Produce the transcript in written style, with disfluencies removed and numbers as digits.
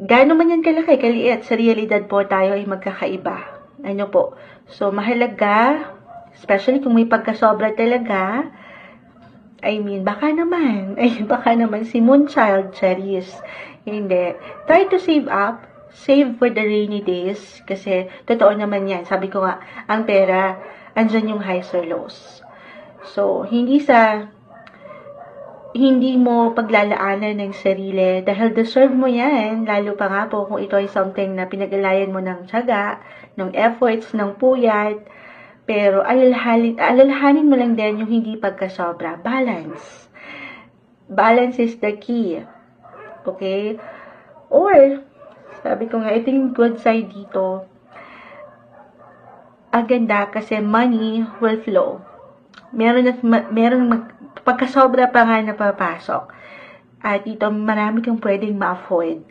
gaano man yan kalaki, kaliit, sa realidad po tayo ay magkakaiba. Ano po? So, mahalaga, especially kung may pagkasobra talaga, baka naman si Moonchild, Charis. Hindi. Try to save up, save for the rainy days, kasi totoo naman yan. Sabi ko nga, ang pera, andyan yung highs or lows. So, hindi mo paglalaanan ng sarili dahil deserve mo yan, lalo pa nga po kung ito ay something na pinag-alayan mo ng tiyaga, ng efforts, ng puyat, pero alalahanin mo lang din yung hindi pagkasobra. Balance. Balance is the key. Okay? Or, sabi ko nga, ito yung good side dito. Ang ganda kasi money will flow. Pagkasobra pa nga napapasok. At dito, marami kang pwedeng ma-afford.